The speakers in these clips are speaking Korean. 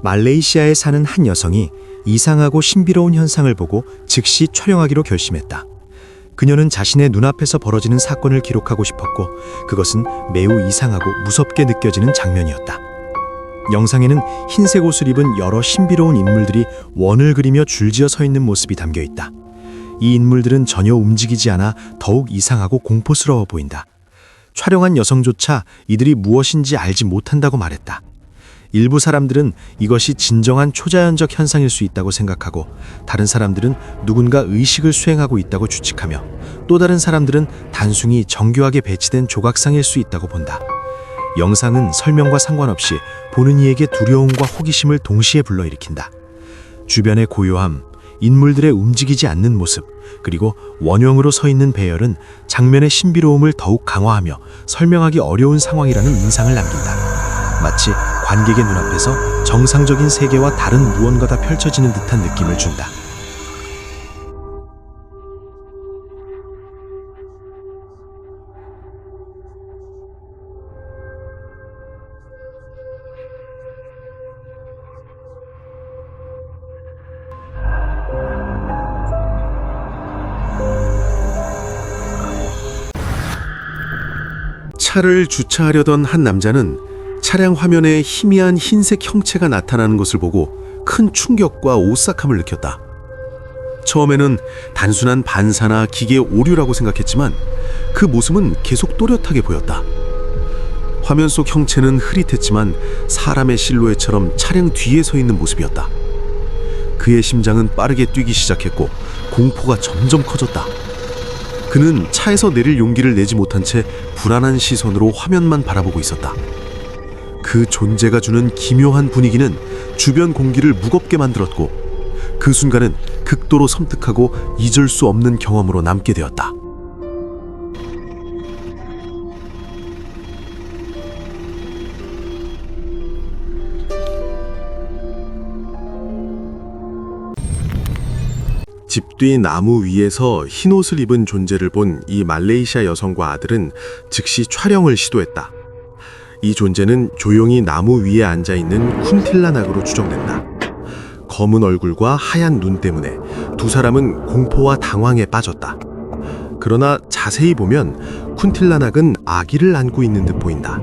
말레이시아에 사는 한 여성이 이상하고 신비로운 현상을 보고 즉시 촬영하기로 결심했다. 그녀는 자신의 눈앞에서 벌어지는 사건을 기록하고 싶었고, 그것은 매우 이상하고 무섭게 느껴지는 장면이었다. 영상에는 흰색 옷을 입은 여러 신비로운 인물들이 원을 그리며 줄지어 서 있는 모습이 담겨 있다. 이 인물들은 전혀 움직이지 않아 더욱 이상하고 공포스러워 보인다. 촬영한 여성조차 이들이 무엇인지 알지 못한다고 말했다. 일부 사람들은 이것이 진정한 초자연적 현상일 수 있다고 생각하고, 다른 사람들은 누군가 의식을 수행하고 있다고 추측하며, 또 다른 사람들은 단순히 정교하게 배치된 조각상일 수 있다고 본다. 영상은 설명과 상관없이 보는 이에게 두려움과 호기심을 동시에 불러일으킨다. 주변의 고요함, 인물들의 움직이지 않는 모습, 그리고 원형으로 서 있는 배열은 장면의 신비로움을 더욱 강화하며 설명하기 어려운 상황이라는 인상을 남긴다. 마치 관객의 눈앞에서 정상적인 세계와 다른 무언가가 펼쳐지는 듯한 느낌을 준다. 차를 주차하려던 한 남자는 차량 화면에 희미한 흰색 형체가 나타나는 것을 보고 큰 충격과 오싹함을 느꼈다. 처음에는 단순한 반사나 기계 오류라고 생각했지만 그 모습은 계속 또렷하게 보였다. 화면 속 형체는 흐릿했지만 사람의 실루엣처럼 차량 뒤에 서 있는 모습이었다. 그의 심장은 빠르게 뛰기 시작했고 공포가 점점 커졌다. 그는 차에서 내릴 용기를 내지 못한 채 불안한 시선으로 화면만 바라보고 있었다. 그 존재가 주는 기묘한 분위기는 주변 공기를 무겁게 만들었고, 그 순간은 극도로 섬뜩하고 잊을 수 없는 경험으로 남게 되었다. 집 뒤 나무 위에서 흰 옷을 입은 존재를 본 이 말레이시아 여성과 아들은 즉시 촬영을 시도했다. 이 존재는 조용히 나무 위에 앉아있는 쿤틸라낙으로 추정된다. 검은 얼굴과 하얀 눈 때문에 두 사람은 공포와 당황에 빠졌다. 그러나 자세히 보면 쿤틸라낙은 아기를 안고 있는 듯 보인다.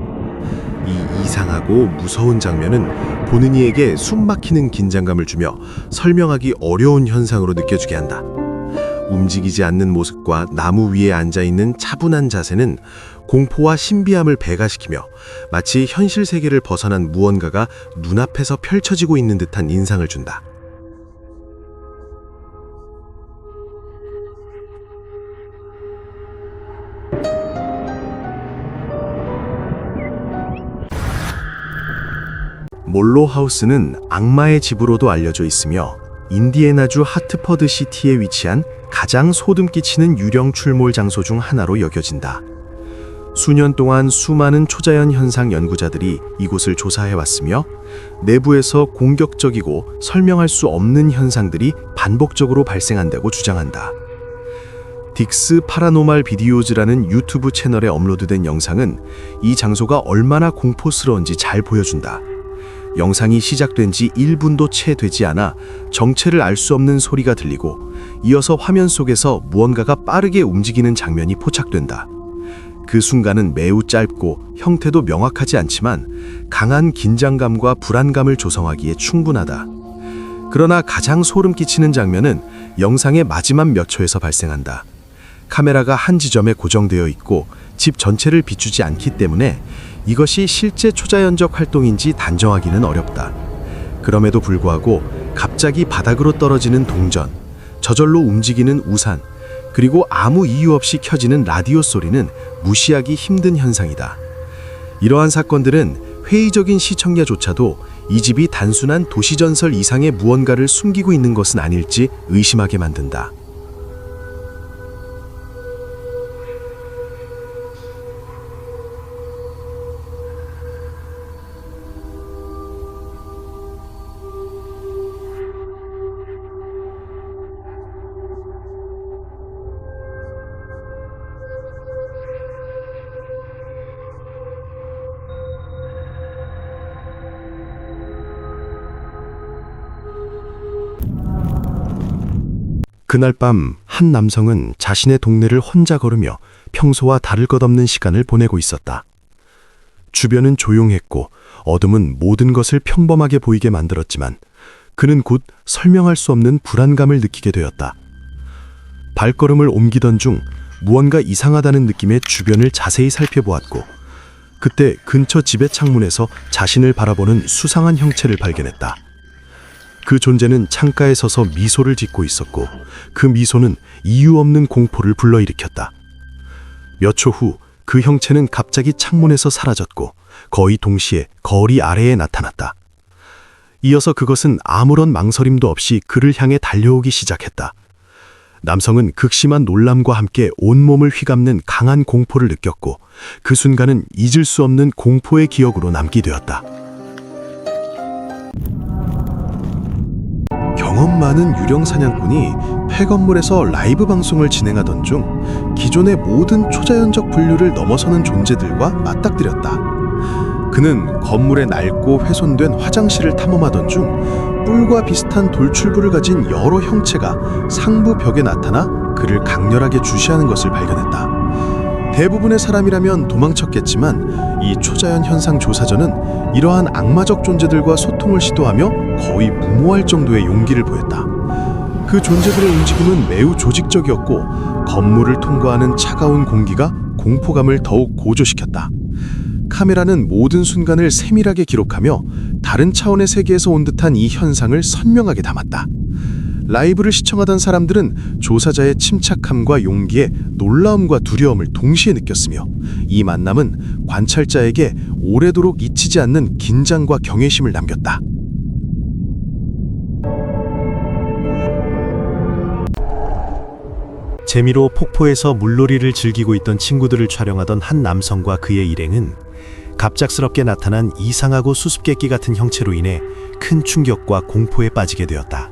이 이상하고 무서운 장면은 보는 이에게 숨막히는 긴장감을 주며 설명하기 어려운 현상으로 느껴지게 한다. 움직이지 않는 모습과 나무 위에 앉아있는 차분한 자세는 공포와 신비함을 배가시키며 마치 현실 세계를 벗어난 무언가가 눈앞에서 펼쳐지고 있는 듯한 인상을 준다. 몰로 하우스는 악마의 집으로도 알려져 있으며 인디애나주 하트퍼드 시티에 위치한 가장 소름 끼치는 유령 출몰 장소 중 하나로 여겨진다. 수년 동안 수많은 초자연 현상 연구자들이 이곳을 조사해왔으며 내부에서 공격적이고 설명할 수 없는 현상들이 반복적으로 발생한다고 주장한다. 딕스 파라노말 비디오즈라는 유튜브 채널에 업로드된 영상은 이 장소가 얼마나 공포스러운지 잘 보여준다. 영상이 시작된 지 1분도 채 되지 않아 정체를 알 수 없는 소리가 들리고, 이어서 화면 속에서 무언가가 빠르게 움직이는 장면이 포착된다. 그 순간은 매우 짧고 형태도 명확하지 않지만 강한 긴장감과 불안감을 조성하기에 충분하다. 그러나 가장 소름 끼치는 장면은 영상의 마지막 몇 초에서 발생한다. 카메라가 한 지점에 고정되어 있고 집 전체를 비추지 않기 때문에 이것이 실제 초자연적 활동인지 단정하기는 어렵다. 그럼에도 불구하고 갑자기 바닥으로 떨어지는 동전, 저절로 움직이는 우산, 그리고 아무 이유 없이 켜지는 라디오 소리는 무시하기 힘든 현상이다. 이러한 사건들은 회의적인 시청자조차도 이 집이 단순한 도시전설 이상의 무언가를 숨기고 있는 것은 아닐지 의심하게 만든다. 그날 밤 한 남성은 자신의 동네를 혼자 걸으며 평소와 다를 것 없는 시간을 보내고 있었다. 주변은 조용했고 어둠은 모든 것을 평범하게 보이게 만들었지만 그는 곧 설명할 수 없는 불안감을 느끼게 되었다. 발걸음을 옮기던 중 무언가 이상하다는 느낌에 주변을 자세히 살펴보았고 그때 근처 집의 창문에서 자신을 바라보는 수상한 형체를 발견했다. 그 존재는 창가에 서서 미소를 짓고 있었고 그 미소는 이유 없는 공포를 불러일으켰다. 몇 초 후 그 형체는 갑자기 창문에서 사라졌고 거의 동시에 거리 아래에 나타났다. 이어서 그것은 아무런 망설임도 없이 그를 향해 달려오기 시작했다. 남성은 극심한 놀람과 함께 온몸을 휘감는 강한 공포를 느꼈고 그 순간은 잊을 수 없는 공포의 기억으로 남게 되었다. 경험 많은 유령 사냥꾼이 폐건물에서 라이브 방송을 진행하던 중 기존의 모든 초자연적 분류를 넘어서는 존재들과 맞닥뜨렸다. 그는 건물의 낡고 훼손된 화장실을 탐험하던 중 뿔과 비슷한 돌출부를 가진 여러 형체가 상부 벽에 나타나 그를 강렬하게 주시하는 것을 발견했다. 대부분의 사람이라면 도망쳤겠지만 이 초자연 현상 조사전은 이러한 악마적 존재들과 소통을 시도하며 거의 무모할 정도의 용기를 보였다. 그 존재들의 움직임은 매우 조직적이었고 건물을 통과하는 차가운 공기가 공포감을 더욱 고조시켰다. 카메라는 모든 순간을 세밀하게 기록하며 다른 차원의 세계에서 온 듯한 이 현상을 선명하게 담았다. 라이브를 시청하던 사람들은 조사자의 침착함과 용기에 놀라움과 두려움을 동시에 느꼈으며 이 만남은 관찰자에게 오래도록 잊히지 않는 긴장과 경외심을 남겼다. 재미로 폭포에서 물놀이를 즐기고 있던 친구들을 촬영하던 한 남성과 그의 일행은 갑작스럽게 나타난 이상하고 수수께끼 같은 형체로 인해 큰 충격과 공포에 빠지게 되었다.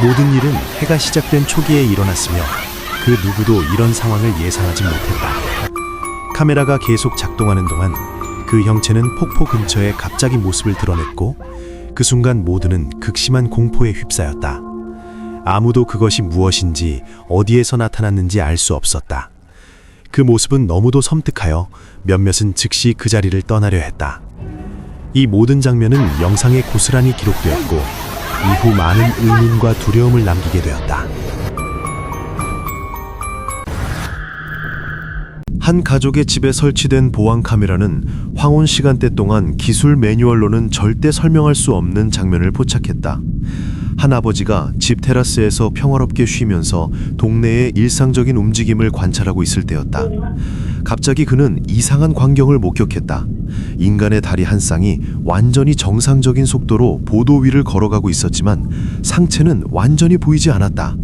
모든 일은 해가 시작된 초기에 일어났으며 그 누구도 이런 상황을 예상하지 못했다. 카메라가 계속 작동하는 동안 그 형체는 폭포 근처에 갑자기 모습을 드러냈고 그 순간 모두는 극심한 공포에 휩싸였다. 아무도 그것이 무엇인지 어디에서 나타났는지 알 수 없었다. 그 모습은 너무도 섬뜩하여 몇몇은 즉시 그 자리를 떠나려 했다. 이 모든 장면은 영상에 고스란히 기록되었고 이후 많은 의문과 두려움을 남기게 되었다. 한 가족의 집에 설치된 보안 카메라는 황혼 시간대 동안 기술 매뉴얼로는 절대 설명할 수 없는 장면을 포착했다. 한 아버지가 집 테라스에서 평화롭게 쉬면서 동네의 일상적인 움직임을 관찰하고 있을 때였다. 갑자기 그는 이상한 광경을 목격했다. 인간의 다리 한 쌍이 완전히 정상적인 속도로 보도 위를 걸어가고 있었지만 상체는 완전히 보이지 않았다.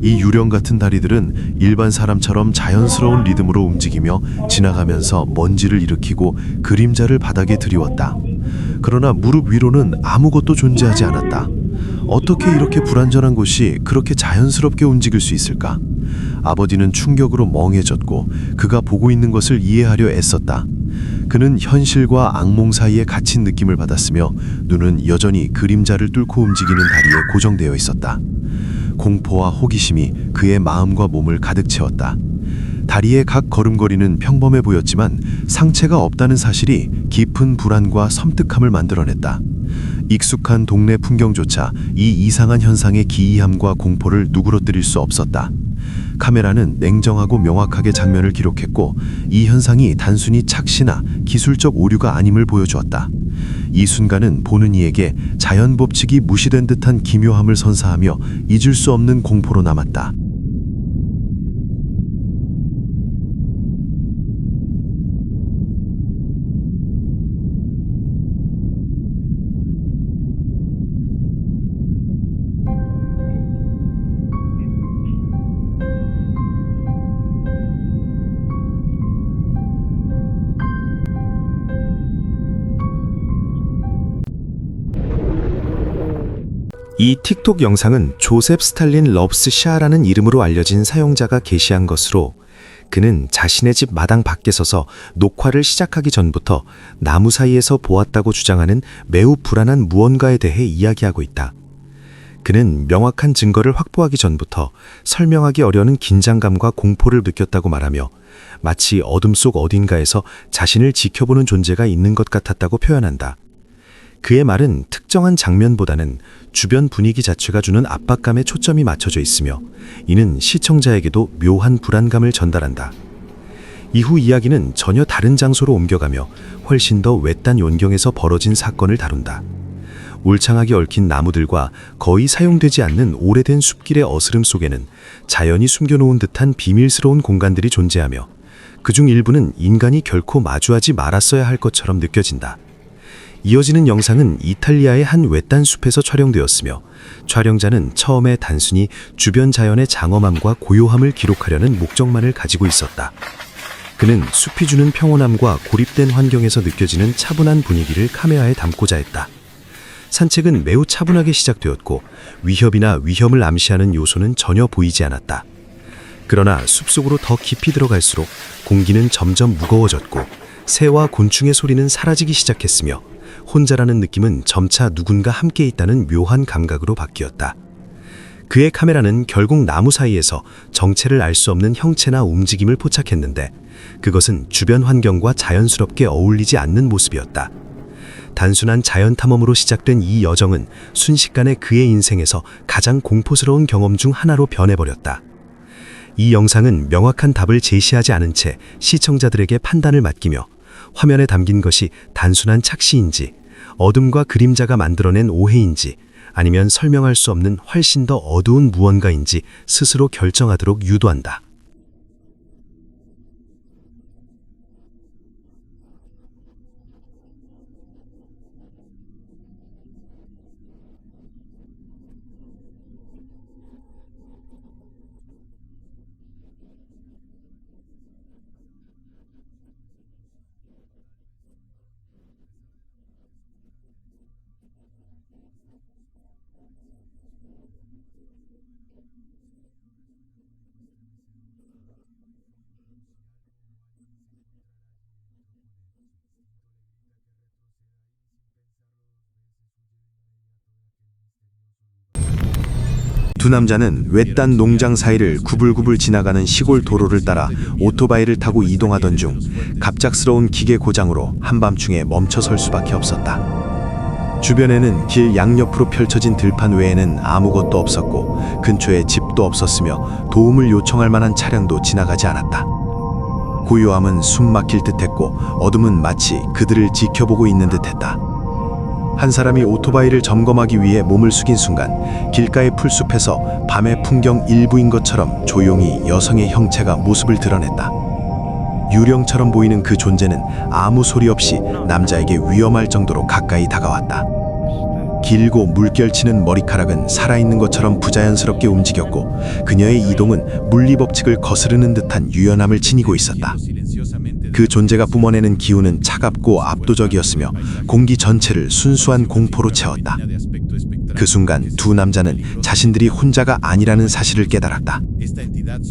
이 유령 같은 다리들은 일반 사람처럼 자연스러운 리듬으로 움직이며 지나가면서 먼지를 일으키고 그림자를 바닥에 드리웠다. 그러나 무릎 위로는 아무것도 존재하지 않았다. 어떻게 이렇게 불안전한 곳이 그렇게 자연스럽게 움직일 수 있을까? 아버지는 충격으로 멍해졌고 그가 보고 있는 것을 이해하려 애썼다. 그는 현실과 악몽 사이에 갇힌 느낌을 받았으며 눈은 여전히 그림자를 뚫고 움직이는 다리에 고정되어 있었다. 공포와 호기심이 그의 마음과 몸을 가득 채웠다. 다리의 각 걸음걸이는 평범해 보였지만 상체가 없다는 사실이 깊은 불안과 섬뜩함을 만들어냈다. 익숙한 동네 풍경조차 이 이상한 현상의 기이함과 공포를 누그러뜨릴 수 없었다. 카메라는 냉정하고 명확하게 장면을 기록했고 이 현상이 단순히 착시나 기술적 오류가 아님을 보여주었다. 이 순간은 보는 이에게 자연 법칙이 무시된 듯한 기묘함을 선사하며 잊을 수 없는 공포로 남았다. 이 틱톡 영상은 조셉 스탈린 러브스 샤라는 이름으로 알려진 사용자가 게시한 것으로 그는 자신의 집 마당 밖에 서서 녹화를 시작하기 전부터 나무 사이에서 보았다고 주장하는 매우 불안한 무언가에 대해 이야기하고 있다. 그는 명확한 증거를 확보하기 전부터 설명하기 어려운 긴장감과 공포를 느꼈다고 말하며 마치 어둠 속 어딘가에서 자신을 지켜보는 존재가 있는 것 같았다고 표현한다. 그의 말은 특정한 장면보다는 주변 분위기 자체가 주는 압박감에 초점이 맞춰져 있으며 이는 시청자에게도 묘한 불안감을 전달한다. 이후 이야기는 전혀 다른 장소로 옮겨가며 훨씬 더 외딴 연경에서 벌어진 사건을 다룬다. 울창하게 얽힌 나무들과 거의 사용되지 않는 오래된 숲길의 어스름 속에는 자연이 숨겨놓은 듯한 비밀스러운 공간들이 존재하며 그중 일부는 인간이 결코 마주하지 말았어야 할 것처럼 느껴진다. 이어지는 영상은 이탈리아의 한 외딴 숲에서 촬영되었으며 촬영자는 처음에 단순히 주변 자연의 장엄함과 고요함을 기록하려는 목적만을 가지고 있었다. 그는 숲이 주는 평온함과 고립된 환경에서 느껴지는 차분한 분위기를 카메라에 담고자 했다. 산책은 매우 차분하게 시작되었고 위협이나 위험을 암시하는 요소는 전혀 보이지 않았다. 그러나 숲속으로 더 깊이 들어갈수록 공기는 점점 무거워졌고 새와 곤충의 소리는 사라지기 시작했으며 혼자라는 느낌은 점차 누군가 함께 있다는 묘한 감각으로 바뀌었다. 그의 카메라는 결국 나무 사이에서 정체를 알 수 없는 형체나 움직임을 포착했는데 그것은 주변 환경과 자연스럽게 어울리지 않는 모습이었다. 단순한 자연 탐험으로 시작된 이 여정은 순식간에 그의 인생에서 가장 공포스러운 경험 중 하나로 변해버렸다. 이 영상은 명확한 답을 제시하지 않은 채 시청자들에게 판단을 맡기며 화면에 담긴 것이 단순한 착시인지, 어둠과 그림자가 만들어낸 오해인지, 아니면 설명할 수 없는 훨씬 더 어두운 무언가인지 스스로 결정하도록 유도한다. 두 남자는 외딴 농장 사이를 구불구불 지나가는 시골 도로를 따라 오토바이를 타고 이동하던 중 갑작스러운 기계 고장으로 한밤중에 멈춰설 수밖에 없었다. 주변에는 길 양옆으로 펼쳐진 들판 외에는 아무것도 없었고 근처에 집도 없었으며 도움을 요청할 만한 차량도 지나가지 않았다. 고요함은 숨 막힐 듯했고 어둠은 마치 그들을 지켜보고 있는 듯했다. 한 사람이 오토바이를 점검하기 위해 몸을 숙인 순간 길가의 풀숲에서 밤의 풍경 일부인 것처럼 조용히 여성의 형체가 모습을 드러냈다. 유령처럼 보이는 그 존재는 아무 소리 없이 남자에게 위험할 정도로 가까이 다가왔다. 길고 물결치는 머리카락은 살아있는 것처럼 부자연스럽게 움직였고 그녀의 이동은 물리법칙을 거스르는 듯한 유연함을 지니고 있었다. 그 존재가 뿜어내는 기운은 차갑고 압도적이었으며 공기 전체를 순수한 공포로 채웠다. 그 순간 두 남자는 자신들이 혼자가 아니라는 사실을 깨달았다.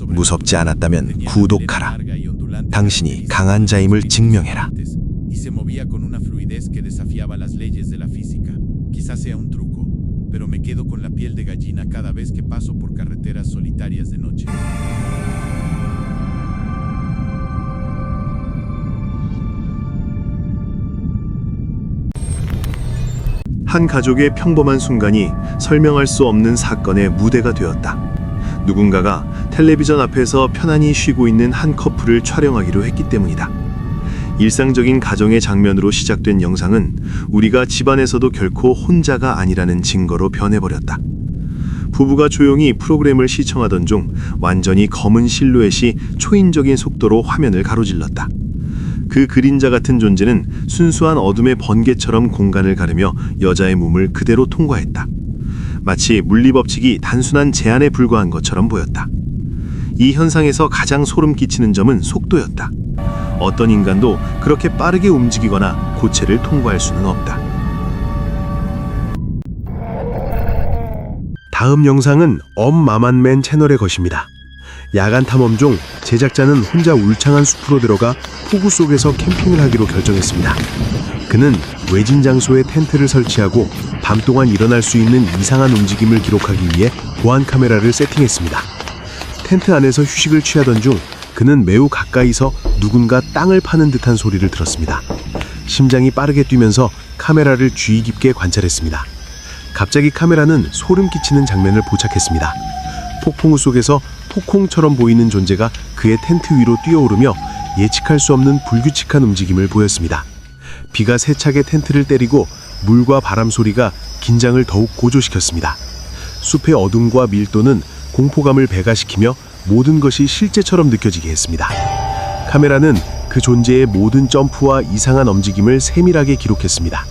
무섭지 않았다면 구독하라. 당신이 강한 자임을 증명해라. Quizás sea un truco, pero me quedo con la piel de gallina cada vez que paso por carreteras solitarias de noche. 한 가족의 평범한 순간이 설명할 수 없는 사건의 무대가 되었다. 누군가가 텔레비전 앞에서 편안히 쉬고 있는 한 커플을 촬영하기로 했기 때문이다. 일상적인 가정의 장면으로 시작된 영상은 우리가 집안에서도 결코 혼자가 아니라는 증거로 변해버렸다. 부부가 조용히 프로그램을 시청하던 중 완전히 검은 실루엣이 초인적인 속도로 화면을 가로질렀다. 그 그림자 같은 존재는 순수한 어둠의 번개처럼 공간을 가르며 여자의 몸을 그대로 통과했다. 마치 물리법칙이 단순한 제한에 불과한 것처럼 보였다. 이 현상에서 가장 소름 끼치는 점은 속도였다. 어떤 인간도 그렇게 빠르게 움직이거나 고체를 통과할 수는 없다. 다음 영상은 엄마만맨 채널의 것입니다. 야간 탐험 중 제작자는 혼자 울창한 숲으로 들어가 폭우 속에서 캠핑을 하기로 결정했습니다. 그는 외진 장소에 텐트를 설치하고 밤 동안 일어날 수 있는 이상한 움직임을 기록하기 위해 보안 카메라를 세팅했습니다. 텐트 안에서 휴식을 취하던 중 그는 매우 가까이서 누군가 땅을 파는 듯한 소리를 들었습니다. 심장이 빠르게 뛰면서 카메라를 주의 깊게 관찰했습니다. 갑자기 카메라는 소름 끼치는 장면을 포착했습니다. 폭풍우 속에서 폭홍처럼 보이는 존재가 그의 텐트 위로 뛰어오르며 예측할 수 없는 불규칙한 움직임을 보였습니다. 비가 세차게 텐트를 때리고 물과 바람 소리가 긴장을 더욱 고조시켰습니다. 숲의 어둠과 밀도는 공포감을 배가시키며 모든 것이 실제처럼 느껴지게 했습니다. 카메라는 그 존재의 모든 점프와 이상한 움직임을 세밀하게 기록했습니다.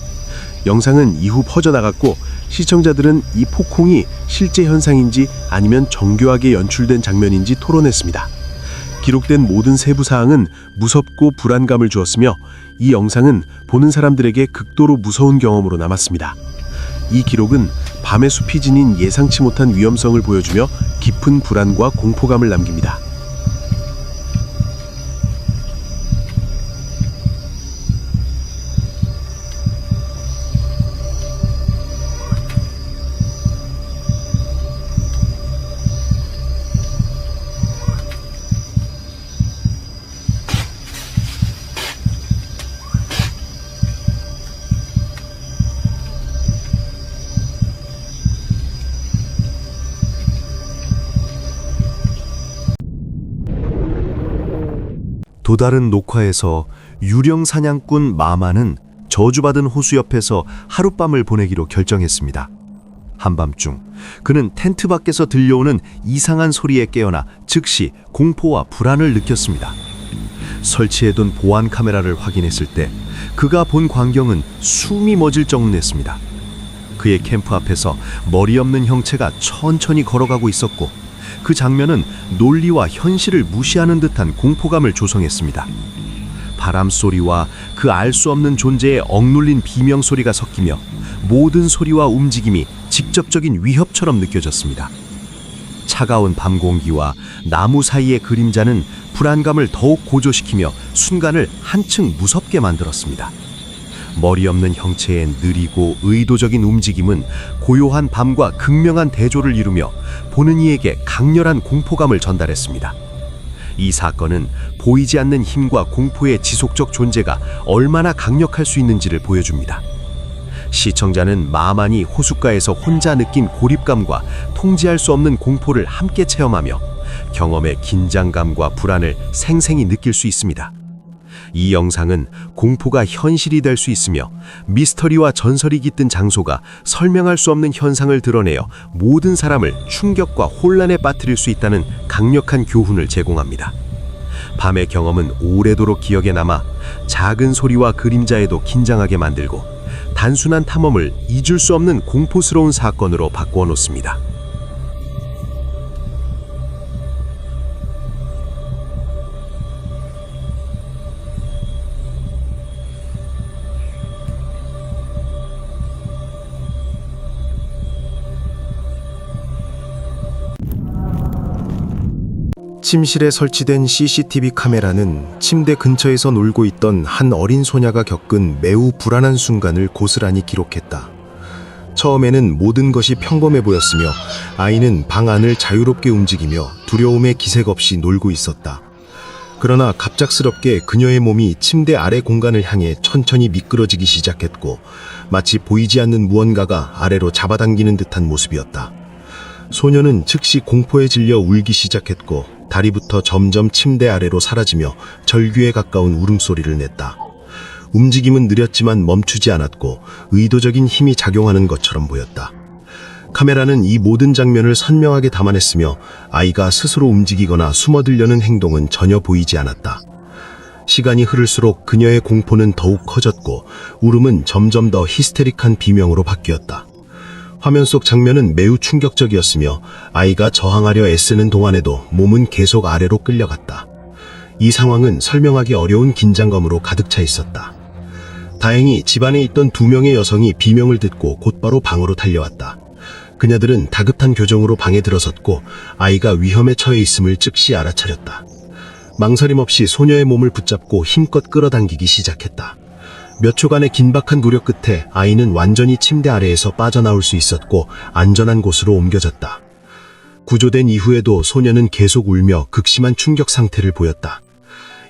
영상은 이후 퍼져나갔고 시청자들은 이 폭홍이 실제 현상인지 아니면 정교하게 연출된 장면인지 토론했습니다. 기록된 모든 세부 사항은 무섭고 불안감을 주었으며 이 영상은 보는 사람들에게 극도로 무서운 경험으로 남았습니다. 이 기록은 밤의 숲이 지닌 예상치 못한 위험성을 보여주며 깊은 불안과 공포감을 남깁니다. 또 다른 녹화에서 유령 사냥꾼 마마는 저주받은 호수 옆에서 하룻밤을 보내기로 결정했습니다. 한밤중 그는 텐트 밖에서 들려오는 이상한 소리에 깨어나 즉시 공포와 불안을 느꼈습니다. 설치해둔 보안 카메라를 확인했을 때 그가 본 광경은 숨이 멎을 정도였습니다. 그의 캠프 앞에서 머리 없는 형체가 천천히 걸어가고 있었고 그 장면은 논리와 현실을 무시하는 듯한 공포감을 조성했습니다. 바람 소리와 그 알 수 없는 존재의 억눌린 비명 소리가 섞이며 모든 소리와 움직임이 직접적인 위협처럼 느껴졌습니다. 차가운 밤 공기와 나무 사이의 그림자는 불안감을 더욱 고조시키며 순간을 한층 무섭게 만들었습니다. 머리 없는 형체의 느리고 의도적인 움직임은 고요한 밤과 극명한 대조를 이루며 보는 이에게 강렬한 공포감을 전달했습니다. 이 사건은 보이지 않는 힘과 공포의 지속적 존재가 얼마나 강력할 수 있는지를 보여줍니다. 시청자는 마만이 호숫가에서 혼자 느낀 고립감과 통제할 수 없는 공포를 함께 체험하며 경험의 긴장감과 불안을 생생히 느낄 수 있습니다. 이 영상은 공포가 현실이 될 수 있으며 미스터리와 전설이 깃든 장소가 설명할 수 없는 현상을 드러내어 모든 사람을 충격과 혼란에 빠뜨릴 수 있다는 강력한 교훈을 제공합니다. 밤의 경험은 오래도록 기억에 남아 작은 소리와 그림자에도 긴장하게 만들고 단순한 탐험을 잊을 수 없는 공포스러운 사건으로 바꾸어 놓습니다. 침실에 설치된 CCTV 카메라는 침대 근처에서 놀고 있던 한 어린 소녀가 겪은 매우 불안한 순간을 고스란히 기록했다. 처음에는 모든 것이 평범해 보였으며 아이는 방 안을 자유롭게 움직이며 두려움의 기색 없이 놀고 있었다. 그러나 갑작스럽게 그녀의 몸이 침대 아래 공간을 향해 천천히 미끄러지기 시작했고 마치 보이지 않는 무언가가 아래로 잡아당기는 듯한 모습이었다. 소녀는 즉시 공포에 질려 울기 시작했고 다리부터 점점 침대 아래로 사라지며 절규에 가까운 울음소리를 냈다. 움직임은 느렸지만 멈추지 않았고 의도적인 힘이 작용하는 것처럼 보였다. 카메라는 이 모든 장면을 선명하게 담아냈으며 아이가 스스로 움직이거나 숨어들려는 행동은 전혀 보이지 않았다. 시간이 흐를수록 그녀의 공포는 더욱 커졌고 울음은 점점 더 히스테릭한 비명으로 바뀌었다. 화면 속 장면은 매우 충격적이었으며 아이가 저항하려 애쓰는 동안에도 몸은 계속 아래로 끌려갔다. 이 상황은 설명하기 어려운 긴장감으로 가득 차 있었다. 다행히 집안에 있던 2명의 여성이 비명을 듣고 곧바로 방으로 달려왔다. 그녀들은 다급한 표정으로 방에 들어섰고 아이가 위험에 처해 있음을 즉시 알아차렸다. 망설임 없이 소녀의 몸을 붙잡고 힘껏 끌어당기기 시작했다. 몇 초간의 긴박한 노력 끝에 아이는 완전히 침대 아래에서 빠져나올 수 있었고 안전한 곳으로 옮겨졌다. 구조된 이후에도 소녀는 계속 울며 극심한 충격 상태를 보였다.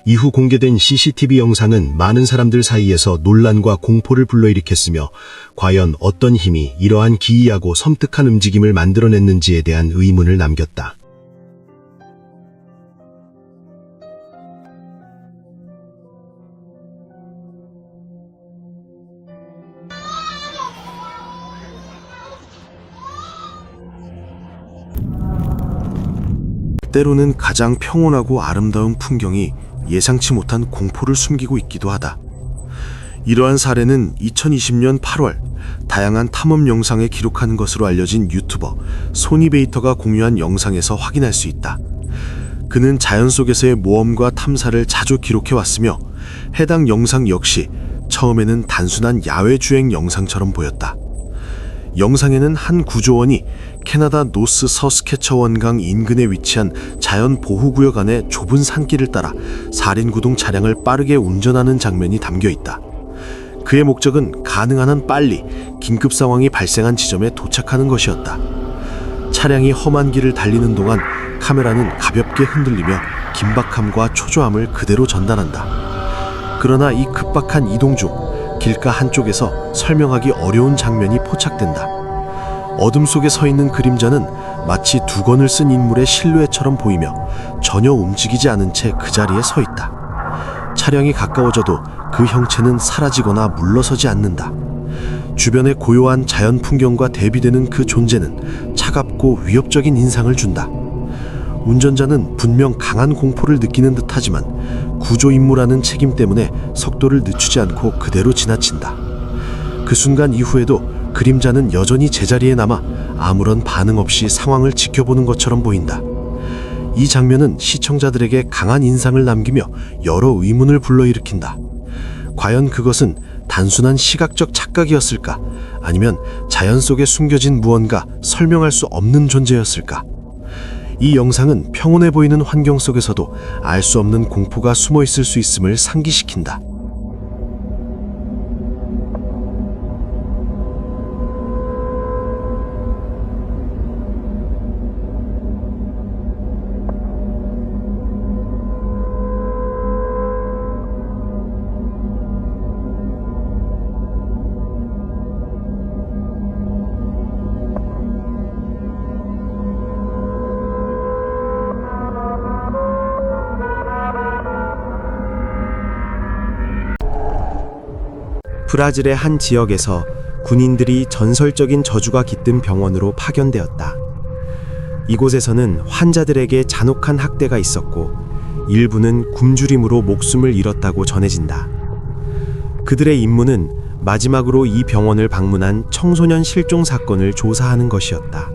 이후 공개된 CCTV 영상은 많은 사람들 사이에서 논란과 공포를 불러일으켰으며 과연 어떤 힘이 이러한 기이하고 섬뜩한 움직임을 만들어냈는지에 대한 의문을 남겼다. 때로는 가장 평온하고 아름다운 풍경이 예상치 못한 공포를 숨기고 있기도 하다. 이러한 사례는 2020년 8월 다양한 탐험 영상에 기록한 것으로 알려진 유튜버 소니 베이터가 공유한 영상에서 확인할 수 있다. 그는 자연 속에서의 모험과 탐사를 자주 기록해왔으며 해당 영상 역시 처음에는 단순한 야외 주행 영상처럼 보였다. 영상에는 한 구조원이 캐나다 노스 서스케처원강 인근에 위치한 자연 보호구역 안의 좁은 산길을 따라 사륜구동 차량을 빠르게 운전하는 장면이 담겨 있다. 그의 목적은 가능한 한 빨리 긴급 상황이 발생한 지점에 도착하는 것이었다. 차량이 험한 길을 달리는 동안 카메라는 가볍게 흔들리며 긴박함과 초조함을 그대로 전달한다. 그러나 이 급박한 이동 중 길가 한쪽에서 설명하기 어려운 장면이 포착된다. 어둠 속에 서 있는 그림자는 마치 두건을 쓴 인물의 실루엣처럼 보이며 전혀 움직이지 않은 채 그 자리에 서 있다. 차량이 가까워져도 그 형체는 사라지거나 물러서지 않는다. 주변의 고요한 자연 풍경과 대비되는 그 존재는 차갑고 위협적인 인상을 준다. 운전자는 분명 강한 공포를 느끼는 듯하지만 구조 임무라는 책임 때문에 속도를 늦추지 않고 그대로 지나친다. 그 순간 이후에도 그림자는 여전히 제자리에 남아 아무런 반응 없이 상황을 지켜보는 것처럼 보인다. 이 장면은 시청자들에게 강한 인상을 남기며 여러 의문을 불러일으킨다. 과연 그것은 단순한 시각적 착각이었을까? 아니면 자연 속에 숨겨진 무언가 설명할 수 없는 존재였을까? 이 영상은 평온해 보이는 환경 속에서도 알 수 없는 공포가 숨어 있을 수 있음을 상기시킨다. 브라질의 한 지역에서 군인들이 전설적인 저주가 깃든 병원으로 파견되었다. 이곳에서는 환자들에게 잔혹한 학대가 있었고 일부는 굶주림으로 목숨을 잃었다고 전해진다. 그들의 임무는 마지막으로 이 병원을 방문한 청소년 실종 사건을 조사하는 것이었다.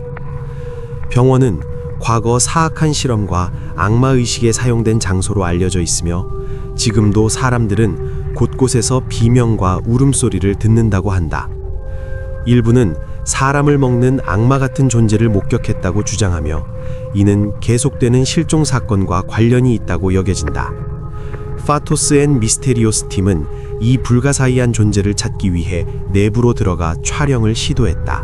병원은 과거 사악한 실험과 악마의식에 사용된 장소로 알려져 있으며 지금도 사람들은 곳곳에서 비명과 울음소리를 듣는다고 한다. 일부는 사람을 먹는 악마 같은 존재를 목격했다고 주장하며 이는 계속되는 실종 사건과 관련이 있다고 여겨진다. 파토스 앤 미스테리오스 팀은 이 불가사의한 존재를 찾기 위해 내부로 들어가 촬영을 시도했다.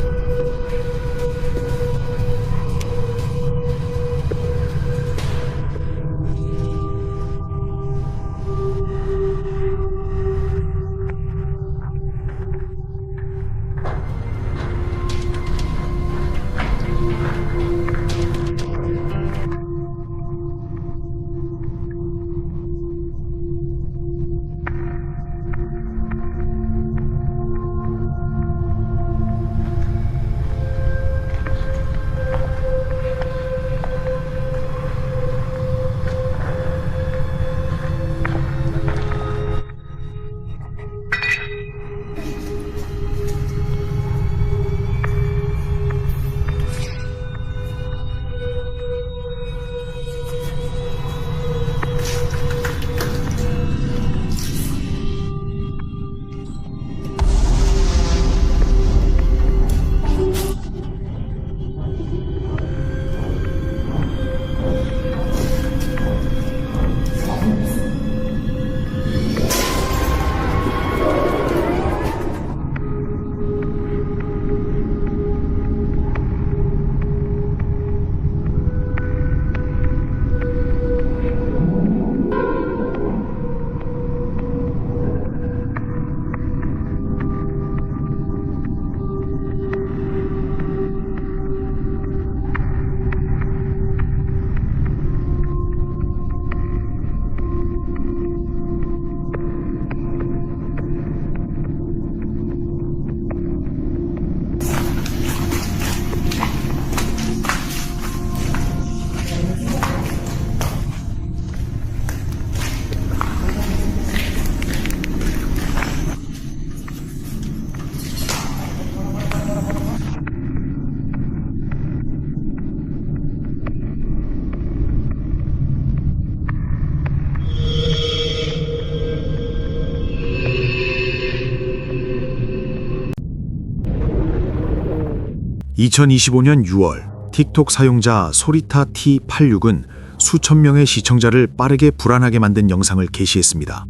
2025년 6월 틱톡 사용자 소리타 T86은 수천 명의 시청자를 빠르게 불안하게 만든 영상을 게시했습니다.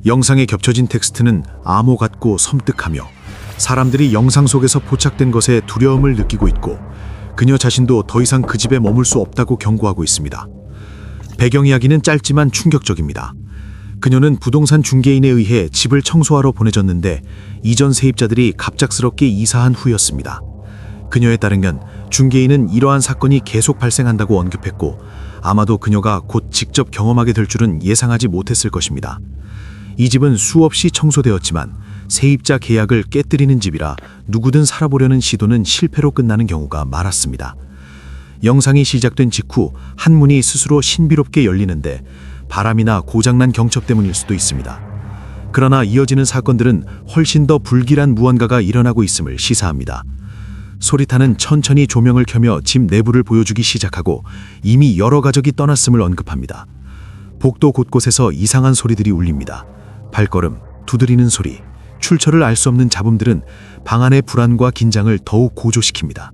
영상에 겹쳐진 텍스트는 암호 같고 섬뜩하며 사람들이 영상 속에서 포착된 것에 두려움을 느끼고 있고 그녀 자신도 더 이상 그 집에 머물 수 없다고 경고하고 있습니다. 배경 이야기는 짧지만 충격적입니다. 그녀는 부동산 중개인에 의해 집을 청소하러 보내졌는데 이전 세입자들이 갑작스럽게 이사한 후였습니다. 그녀에 따르면 중개인은 이러한 사건이 계속 발생한다고 언급했고 아마도 그녀가 곧 직접 경험하게 될 줄은 예상하지 못했을 것입니다. 이 집은 수없이 청소되었지만 세입자 계약을 깨뜨리는 집이라 누구든 살아보려는 시도는 실패로 끝나는 경우가 많았습니다. 영상이 시작된 직후 한 문이 스스로 신비롭게 열리는데 바람이나 고장난 경첩 때문일 수도 있습니다. 그러나 이어지는 사건들은 훨씬 더 불길한 무언가가 일어나고 있음을 시사합니다. 소리타는 천천히 조명을 켜며 집 내부를 보여주기 시작하고 이미 여러 가족이 떠났음을 언급합니다. 복도 곳곳에서 이상한 소리들이 울립니다. 발걸음, 두드리는 소리, 출처를 알 수 없는 잡음들은 방 안의 불안과 긴장을 더욱 고조시킵니다.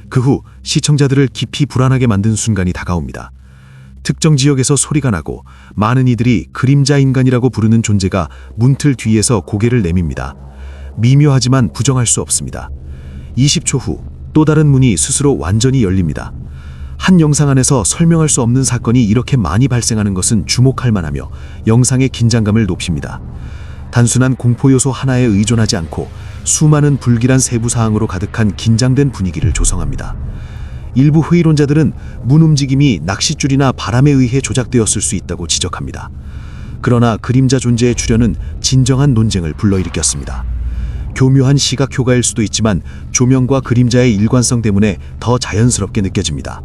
그 후 시청자들을 깊이 불안하게 만든 순간이 다가옵니다. 특정 지역에서 소리가 나고 많은 이들이 그림자 인간이라고 부르는 존재가 문틀 뒤에서 고개를 내밉니다. 미묘하지만 부정할 수 없습니다. 20초 후 또 다른 문이 스스로 완전히 열립니다. 한 영상 안에서 설명할 수 없는 사건이 이렇게 많이 발생하는 것은 주목할 만하며 영상의 긴장감을 높입니다. 단순한 공포 요소 하나에 의존하지 않고 수많은 불길한 세부 사항으로 가득한 긴장된 분위기를 조성합니다. 일부 회의론자들은 문 움직임이 낚싯줄이나 바람에 의해 조작되었을 수 있다고 지적합니다. 그러나 그림자 존재의 출현은 진정한 논쟁을 불러일으켰습니다. 교묘한 시각 효과일 수도 있지만 조명과 그림자의 일관성 때문에 더 자연스럽게 느껴집니다.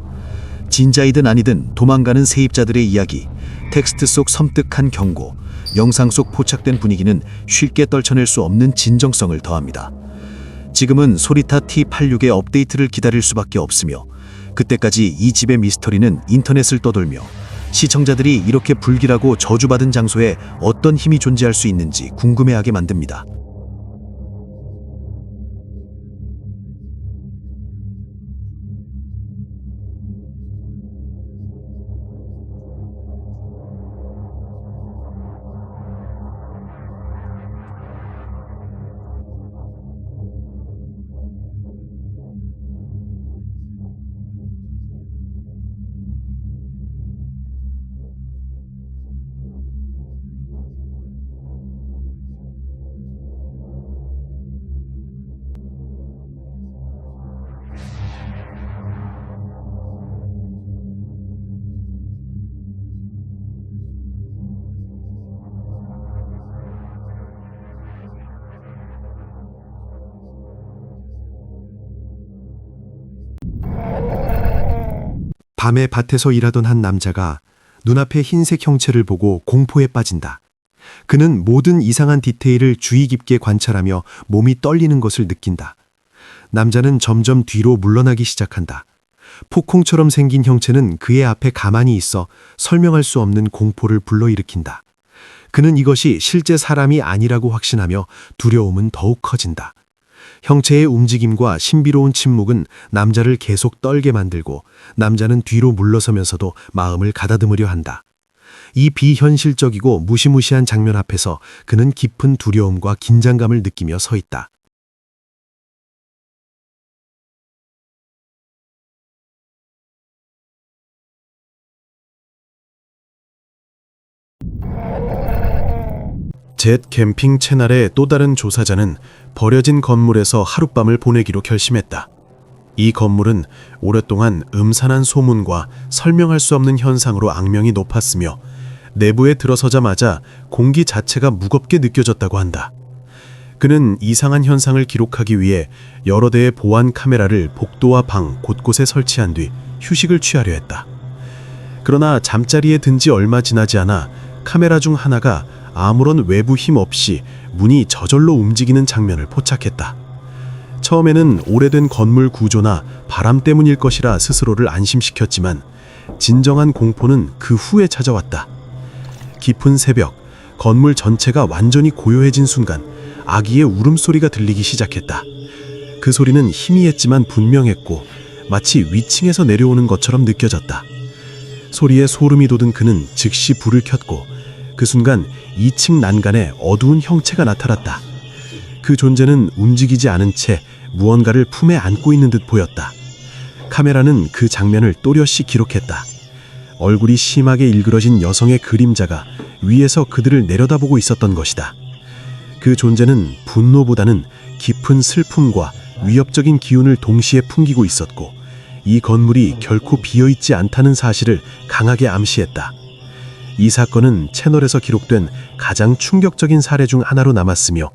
진짜이든 아니든 도망가는 세입자들의 이야기, 텍스트 속 섬뜩한 경고, 영상 속 포착된 분위기는 쉽게 떨쳐낼 수 없는 진정성을 더합니다. 지금은 소리타 T86의 업데이트를 기다릴 수밖에 없으며 그때까지 이 집의 미스터리는 인터넷을 떠돌며 시청자들이 이렇게 불길하고 저주받은 장소에 어떤 힘이 존재할 수 있는지 궁금해하게 만듭니다. 밤에 밭에서 일하던 한 남자가 눈앞의 흰색 형체를 보고 공포에 빠진다. 그는 모든 이상한 디테일을 주의 깊게 관찰하며 몸이 떨리는 것을 느낀다. 남자는 점점 뒤로 물러나기 시작한다. 폭콩처럼 생긴 형체는 그의 앞에 가만히 있어 설명할 수 없는 공포를 불러일으킨다. 그는 이것이 실제 사람이 아니라고 확신하며 두려움은 더욱 커진다. 형체의 움직임과 신비로운 침묵은 남자를 계속 떨게 만들고 남자는 뒤로 물러서면서도 마음을 가다듬으려 한다. 이 비현실적이고 무시무시한 장면 앞에서 그는 깊은 두려움과 긴장감을 느끼며 서 있다. 젯 캠핑 채널의 또 다른 조사자는 버려진 건물에서 하룻밤을 보내기로 결심했다. 이 건물은 오랫동안 음산한 소문과 설명할 수 없는 현상으로 악명이 높았으며 내부에 들어서자마자 공기 자체가 무겁게 느껴졌다고 한다. 그는 이상한 현상을 기록하기 위해 여러 대의 보안 카메라를 복도와 방 곳곳에 설치한 뒤 휴식을 취하려 했다. 그러나 잠자리에 든 지 얼마 지나지 않아 카메라 중 하나가 아무런 외부 힘 없이 문이 저절로 움직이는 장면을 포착했다. 처음에는 오래된 건물 구조나 바람 때문일 것이라 스스로를 안심시켰지만 진정한 공포는 그 후에 찾아왔다. 깊은 새벽, 건물 전체가 완전히 고요해진 순간 아기의 울음소리가 들리기 시작했다. 그 소리는 희미했지만 분명했고 마치 위층에서 내려오는 것처럼 느껴졌다. 소리에 소름이 돋은 그는 즉시 불을 켰고 그 순간 2층 난간에 어두운 형체가 나타났다. 그 존재는 움직이지 않은 채 무언가를 품에 안고 있는 듯 보였다. 카메라는 그 장면을 또렷이 기록했다. 얼굴이 심하게 일그러진 여성의 그림자가 위에서 그들을 내려다보고 있었던 것이다. 그 존재는 분노보다는 깊은 슬픔과 위협적인 기운을 동시에 풍기고 있었고 이 건물이 결코 비어있지 않다는 사실을 강하게 암시했다. 이 사건은 채널에서 기록된 가장 충격적인 사례 중 하나로 남았으며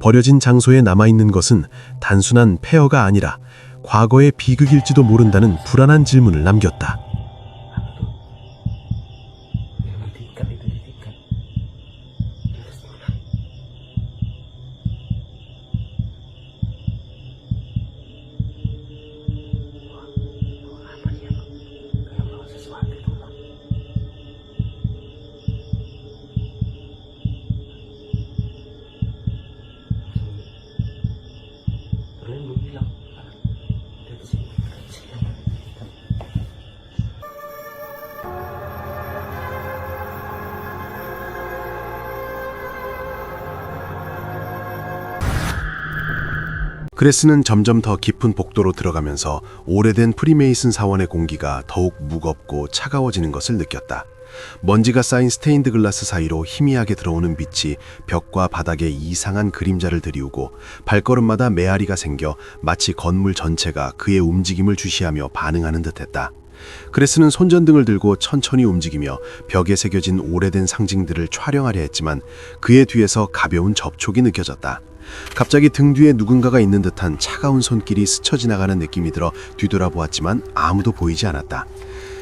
버려진 장소에 남아있는 것은 단순한 폐허가 아니라 과거의 비극일지도 모른다는 불안한 질문을 남겼다. 그레스는 점점 더 깊은 복도로 들어가면서 오래된 프리메이슨 사원의 공기가 더욱 무겁고 차가워지는 것을 느꼈다. 먼지가 쌓인 스테인드 글라스 사이로 희미하게 들어오는 빛이 벽과 바닥에 이상한 그림자를 들이우고 발걸음마다 메아리가 생겨 마치 건물 전체가 그의 움직임을 주시하며 반응하는 듯했다. 그레스는 손전등을 들고 천천히 움직이며 벽에 새겨진 오래된 상징들을 촬영하려 했지만 그의 뒤에서 가벼운 접촉이 느껴졌다. 갑자기 등 뒤에 누군가가 있는 듯한 차가운 손길이 스쳐 지나가는 느낌이 들어 뒤돌아보았지만 아무도 보이지 않았다.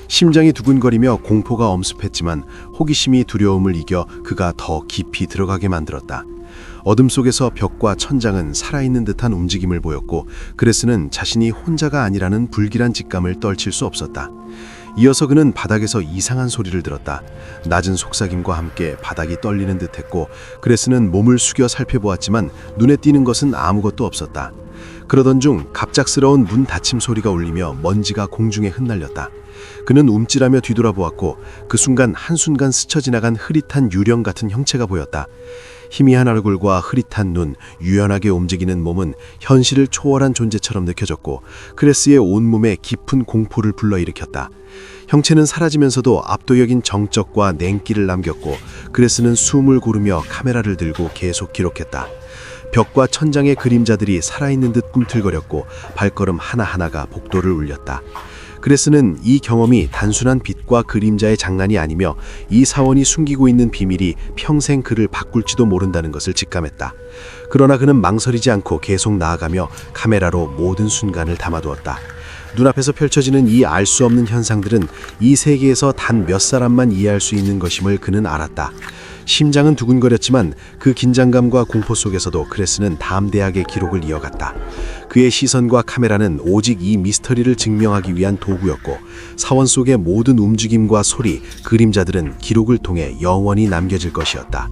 심장이 두근거리며 공포가 엄습했지만 호기심이 두려움을 이겨 그가 더 깊이 들어가게 만들었다. 어둠 속에서 벽과 천장은 살아있는 듯한 움직임을 보였고 그레스는 자신이 혼자가 아니라는 불길한 직감을 떨칠 수 없었다. 이어서 그는 바닥에서 이상한 소리를 들었다. 낮은 속삭임과 함께 바닥이 떨리는 듯했고 그레스는 몸을 숙여 살펴보았지만 눈에 띄는 것은 아무것도 없었다. 그러던 중 갑작스러운 문 닫힘 소리가 울리며 먼지가 공중에 흩날렸다. 그는 움찔하며 뒤돌아보았고 그 순간 한순간 스쳐 지나간 흐릿한 유령 같은 형체가 보였다. 희미한 얼굴과 흐릿한 눈, 유연하게 움직이는 몸은 현실을 초월한 존재처럼 느껴졌고 그레스의 온몸에 깊은 공포를 불러일으켰다. 형체는 사라지면서도 압도적인 정적과 냉기를 남겼고 그레스는 숨을 고르며 카메라를 들고 계속 기록했다. 벽과 천장의 그림자들이 살아있는 듯 꿈틀거렸고 발걸음 하나하나가 복도를 울렸다. 그레스는 이 경험이 단순한 빛과 그림자의 장난이 아니며 이 사원이 숨기고 있는 비밀이 평생 그를 바꿀지도 모른다는 것을 직감했다. 그러나 그는 망설이지 않고 계속 나아가며 카메라로 모든 순간을 담아두었다. 눈앞에서 펼쳐지는 이 알 수 없는 현상들은 이 세계에서 단 몇 사람만 이해할 수 있는 것임을 그는 알았다. 심장은 두근거렸지만 그 긴장감과 공포 속에서도 그레스는 담대하게 기록을 이어갔다. 그의 시선과 카메라는 오직 이 미스터리를 증명하기 위한 도구였고 사원 속의 모든 움직임과 소리, 그림자들은 기록을 통해 영원히 남겨질 것이었다.